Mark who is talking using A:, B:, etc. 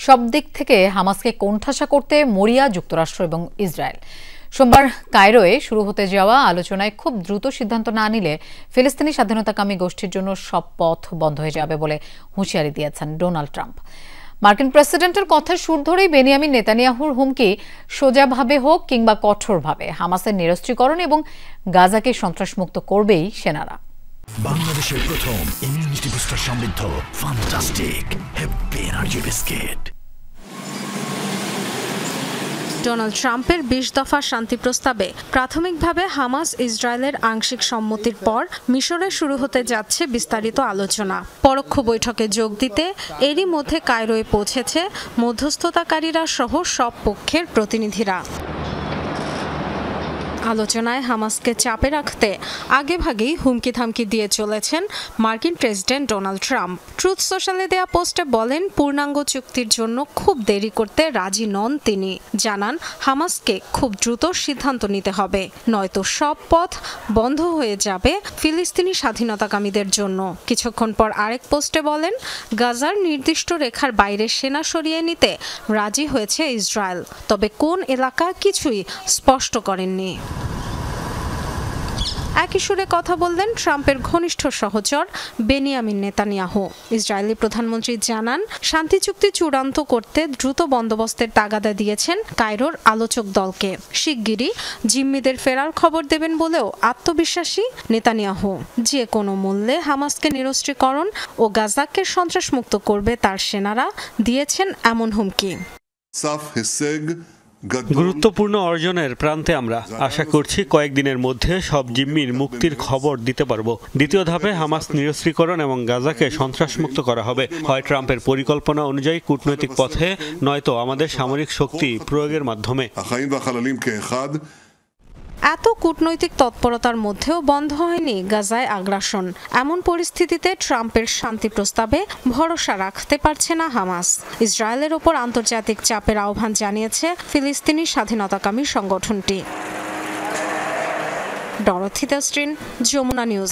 A: সব দিক থেকে হামাসকে কোণঠাসা করতে মরিয়া যুক্তরাষ্ট্র এবং ইসরায়েল। সোমবার কায়রোয়ে শুরু হতে যাওয়া আলোচনায় খুব দ্রুত সিদ্ধান্ত না নিলে ফিলিস্তিনি স্বাধীনতাকামী গোষ্ঠীর জন্য সব পথ বন্ধ হয়ে যাবে বলে হুঁশিয়ারি দিয়েছেন ডোনাল্ড ট্রাম্প। মার্কিন প্রেসিডেন্টের কথার সুর ধরেই বেনিয়ামিন নেতানিয়াহুর হুমকি, সোজাভাবে হোক কিংবা কঠোরভাবে হামাসের নিরস্ত্রীকরণ এবং গাজাকে সন্ত্রাসমুক্ত করবেই সেনারা।
B: বাংলাদেশের প্রথম ইমিউনিটি বুস্টার সমৃদ্ধ fantastic happy energy biscuit.
C: Donald ট্রাম্পের ২০ দফা শান্তি প্রস্তাবে প্রাথমিকভাবে হামাস ইসরায়েলের আংশিক সম্মতির পর মিশরে শুরু হতে যাচ্ছে বিস্তারিত আলোচনা। পরোক্ষ বৈঠকে যোগ দিতে এরই মধ্যে কায়রোয় পৌঁছেছে মধ্যস্থতাকারীরা সহ সব পক্ষের প্রতিনিধিরা। আলোচনায় হামাসকে চাপে রাখতে আগেভাগেই হুমকি থামকি দিয়ে চলেছেন মার্কিন প্রেসিডেন্ট ডোনাল্ড ট্রাম্প। ট্রুথ সোশ্যালে দেয়া পোস্টে বলেন, পূর্ণাঙ্গ চুক্তির জন্য খুব দেরি করতে রাজি নন তিনি। জানান, হামাসকে খুব দ্রুত সিদ্ধান্ত নিতে হবে, নয়তো সব পথ বন্ধ হয়ে যাবে ফিলিস্তিনি স্বাধীনতাকামীদের জন্য। কিছুক্ষণ পর আরেক পোস্টে বলেন, গাজার নির্দিষ্ট রেখার বাইরে সেনা সরিয়ে নিতে রাজি হয়েছে ইসরায়েল, তবে কোন এলাকা কিছুই স্পষ্ট করেননি। একই সুরে কথা বললেন ট্রাম্পের ঘনিষ্ঠ সহচর বেনিয়ামিন নেতানিয়াহু। ইসরায়েলি প্রধানমন্ত্রী জানান, শান্তি চুক্তি চূড়ান্ত করতে দ্রুত বন্দোবস্তের তাগাদা দিয়েছেন কায়রোর আলোচক দলকে। শিগগিরই জিম্মিদের ফেরার খবর দেবেন বলেও আত্মবিশ্বাসী নেতানিয়াহু। যে কোনো মূল্যে হামাসকে নিরস্ত্রীকরণ ও গাজাকে সন্ত্রাসমুক্ত করবে তার সেনারা, দিয়েছেন এমন হুমকি।
D: গুরুত্বপূর্ণ অর্জনের প্রান্তে আমরা আশা করছি কয়েকদিনের মধ্যে সব জিম্মির মুক্তির খবর দিতে পারব। দ্বিতীয় ধাপে হামাস নিরস্ত্রীকরণ এবং গাজাকে সন্ত্রাসমুক্ত করা হবে, হয় ট্রাম্পের পরিকল্পনা অনুযায়ী কূটনৈতিক পথে, নয়তো আমাদের সামরিক শক্তি প্রয়োগের মাধ্যমে।
C: এত কূটনৈতিক তৎপরতার মধ্যেও বন্ধ হয়নি গাজায় আগ্রাসন। এমন পরিস্থিতিতে ট্রাম্পের শান্তি প্রস্তাবে ভরসা রাখতে পারছে না হামাস। ইসরায়েলের ওপর আন্তর্জাতিক চাপের আহ্বান জানিয়েছে ফিলিস্তিনি স্বাধীনতাকামী সংগঠনটি। ডরথি দাস্ট্রিন, যমুনা নিউজ।